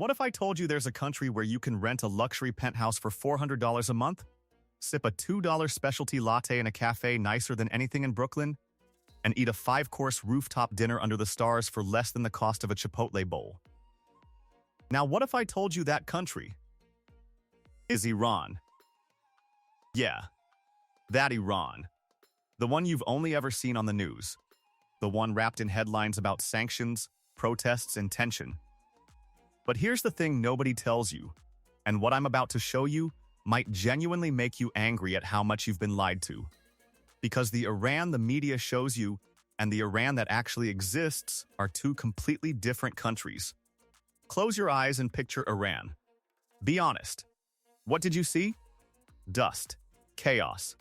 What if I told you there's a country where you can rent a luxury penthouse for $400 a month, sip a $2 specialty latte in a cafe nicer than anything in Brooklyn, and eat a 5-course rooftop dinner under the stars for less than the cost of a Chipotle bowl? Now, what if I told you that country is Iran? Yeah, that Iran. The one you've only ever seen on the news. The one wrapped in headlines about sanctions, protests, and tension. But here's the thing nobody tells you, and what I'm about to show you might genuinely make you angry at how much you've been lied to. Because the Iran the media shows you and the Iran that actually exists are two completely different countries. Close your eyes and picture Iran. Be honest. What did you see? Dust, chaos,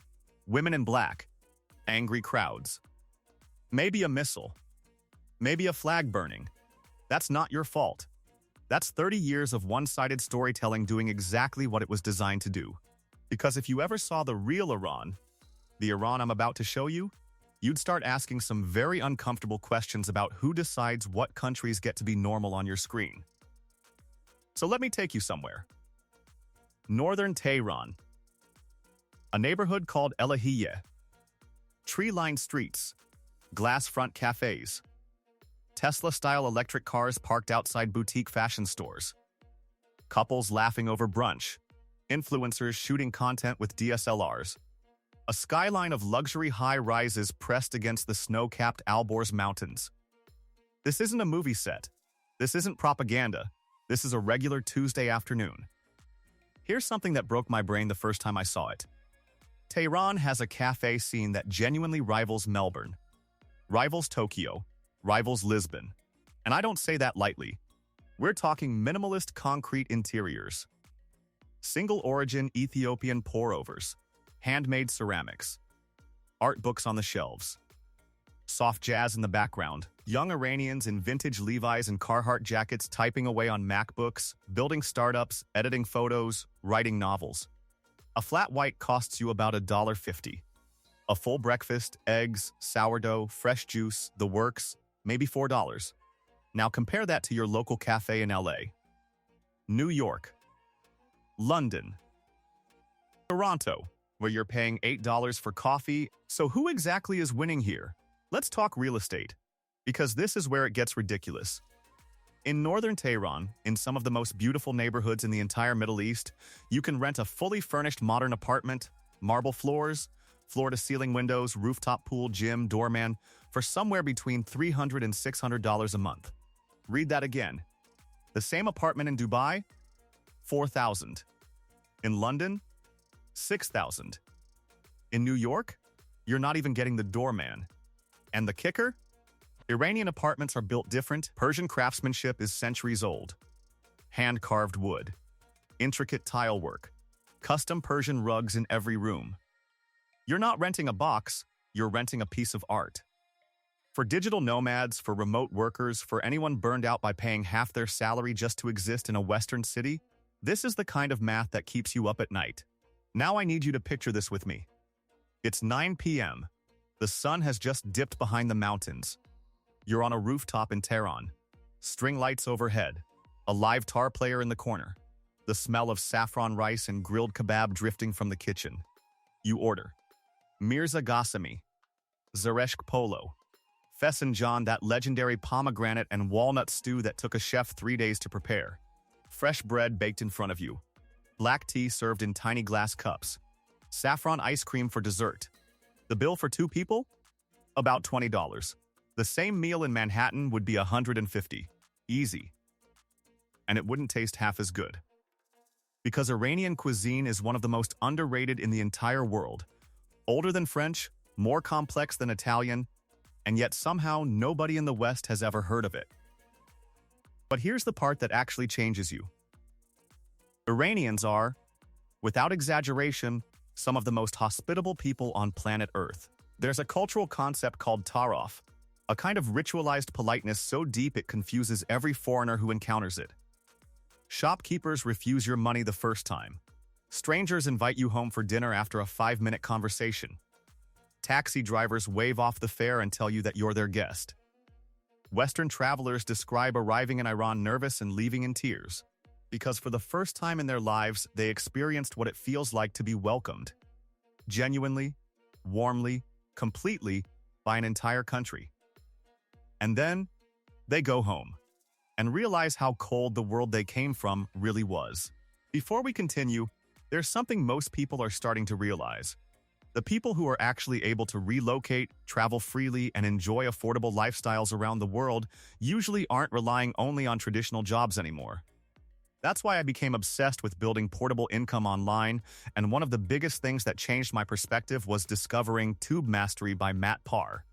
women in black, angry crowds. Maybe a missile. Maybe a flag burning. That's not your fault. That's 30 years of one-sided storytelling doing exactly what it was designed to do. Because if you ever saw the real Iran, the Iran I'm about to show you, you'd start asking some very uncomfortable questions about who decides what countries get to be normal on your screen. So let me take you somewhere. Northern Tehran. A neighborhood called Elahiye. Tree-lined streets. Glass-front cafes. Tesla-style electric cars parked outside boutique fashion stores. Couples laughing over brunch. Influencers shooting content with DSLRs. A skyline of luxury high-rises pressed against the snow-capped Alborz Mountains. This isn't a movie set. This isn't propaganda. This is a regular Tuesday afternoon. Here's something that broke my brain the first time I saw it. Tehran has a cafe scene that genuinely rivals Melbourne, rivals Tokyo, rivals Lisbon. And I don't say that lightly. We're talking minimalist concrete interiors, single-origin Ethiopian pour-overs, handmade ceramics, art books on the shelves, soft jazz in the background, young Iranians in vintage Levi's and Carhartt jackets typing away on MacBooks, building startups, editing photos, writing novels. A flat white costs you about $1.50. A full breakfast, eggs, sourdough, fresh juice, the works, maybe $4. Now compare that to your local cafe in LA, New York, London, Toronto, where you're paying $8 for coffee. So who exactly is winning here? Let's talk real estate, because this is where it gets ridiculous. In Northern Tehran, in some of the most beautiful neighborhoods in the entire Middle East, you can rent a fully furnished modern apartment, marble floors, floor-to-ceiling windows, rooftop pool, gym, doorman, for somewhere between $300 and $600 a month. Read that again. The same apartment in Dubai? $4,000. In London? $6,000. In New York? You're not even getting the doorman. And the kicker? Iranian apartments are built different. Persian craftsmanship is centuries old. Hand-carved wood. Intricate tile work. Custom Persian rugs in every room. You're not renting a box, you're renting a piece of art. For digital nomads, for remote workers, for anyone burned out by paying half their salary just to exist in a Western city, this is the kind of math that keeps you up at night. Now I need you to picture this with me. It's 9 p.m. The sun has just dipped behind the mountains. You're on a rooftop in Tehran. String lights overhead. A live tar player in the corner. The smell of saffron rice and grilled kebab drifting from the kitchen. You order. Mirza Ghassemi. Zareshk Polo. Fesenjan, that legendary pomegranate and walnut stew that took a chef 3 days to prepare. Fresh bread baked in front of you. Black tea served in tiny glass cups. Saffron ice cream for dessert. The bill for 2 people? About $20. The same meal in Manhattan would be $150. Easy. And it wouldn't taste half as good. Because Iranian cuisine is one of the most underrated in the entire world. Older than French, more complex than Italian, and yet somehow nobody in the West has ever heard of it. But here's the part that actually changes you. Iranians are, without exaggeration, some of the most hospitable people on planet Earth. There's a cultural concept called taraf, a kind of ritualized politeness so deep it confuses every foreigner who encounters it. Shopkeepers refuse your money the first time. Strangers invite you home for dinner after a 5-minute conversation. Taxi drivers wave off the fare and tell you that you're their guest. Western travelers describe arriving in Iran nervous and leaving in tears, because for the first time in their lives, they experienced what it feels like to be welcomed, genuinely, warmly, completely, by an entire country. And then, they go home, and realize how cold the world they came from really was. Before we continue, there's something most people are starting to realize. The people who are actually able to relocate, travel freely, and enjoy affordable lifestyles around the world usually aren't relying only on traditional jobs anymore. That's why I became obsessed with building portable income online, and one of the biggest things that changed my perspective was discovering Tube Mastery by Matt Parr.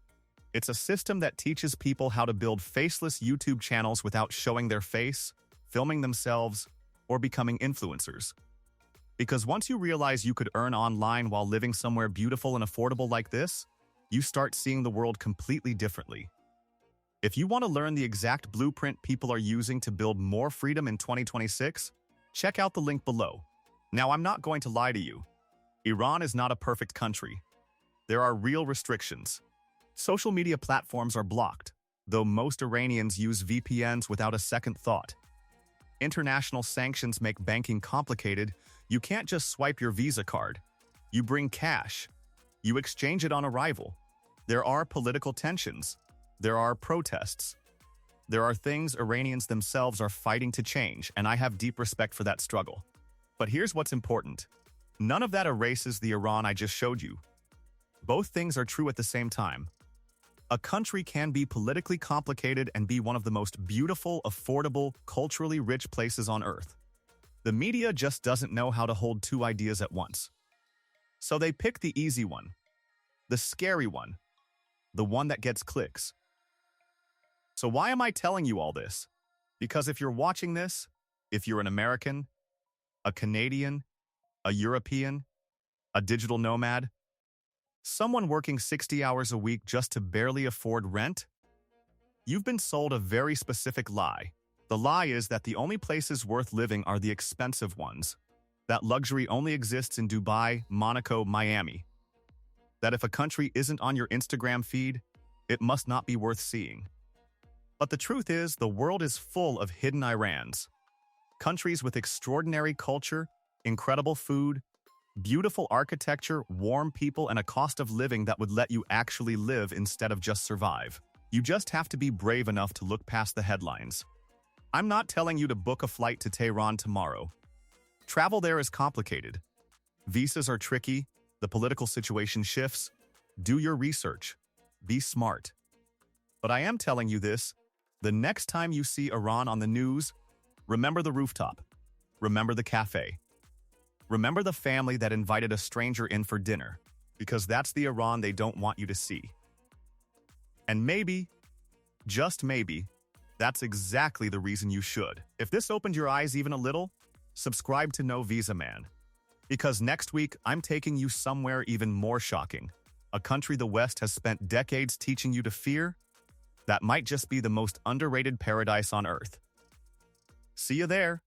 It's a system that teaches people how to build faceless YouTube channels without showing their face, filming themselves, or becoming influencers. Because once you realize you could earn online while living somewhere beautiful and affordable like this, you start seeing the world completely differently. If you want to learn the exact blueprint people are using to build more freedom in 2026, check out the link below. Now, I'm not going to lie to you. Iran is not a perfect country. There are real restrictions. Social media platforms are blocked, though most Iranians use VPNs without a second thought. International sanctions make banking complicated. You can't just swipe your Visa card. You bring cash. You exchange it on arrival. There are political tensions. There are protests. There are things Iranians themselves are fighting to change, and I have deep respect for that struggle. But here's what's important. None of that erases the Iran I just showed you. Both things are true at the same time. A country can be politically complicated and be one of the most beautiful, affordable, culturally rich places on earth. The media just doesn't know how to hold two ideas at once. So they pick the easy one, the scary one, the one that gets clicks. So why am I telling you all this? Because if you're watching this, if you're an American, a Canadian, a European, a digital nomad, someone working 60 hours a week just to barely afford rent, you've been sold a very specific lie. The lie is that the only places worth living are the expensive ones. That luxury only exists in Dubai, Monaco, Miami. That if a country isn't on your Instagram feed, it must not be worth seeing. But the truth is, the world is full of hidden Irans. Countries with extraordinary culture, incredible food, beautiful architecture, warm people, and a cost of living that would let you actually live instead of just survive. You just have to be brave enough to look past the headlines. I'm not telling you to book a flight to Tehran tomorrow. Travel there is complicated. Visas are tricky, the political situation shifts. Do your research. Be smart. But I am telling you this, the next time you see Iran on the news, remember the rooftop. Remember the cafe. Remember the family that invited a stranger in for dinner, because that's the Iran they don't want you to see. And maybe, just maybe, that's exactly the reason you should. If this opened your eyes even a little, subscribe to No Visa Man. Because next week, I'm taking you somewhere even more shocking. A country the West has spent decades teaching you to fear, that might just be the most underrated paradise on Earth. See you there.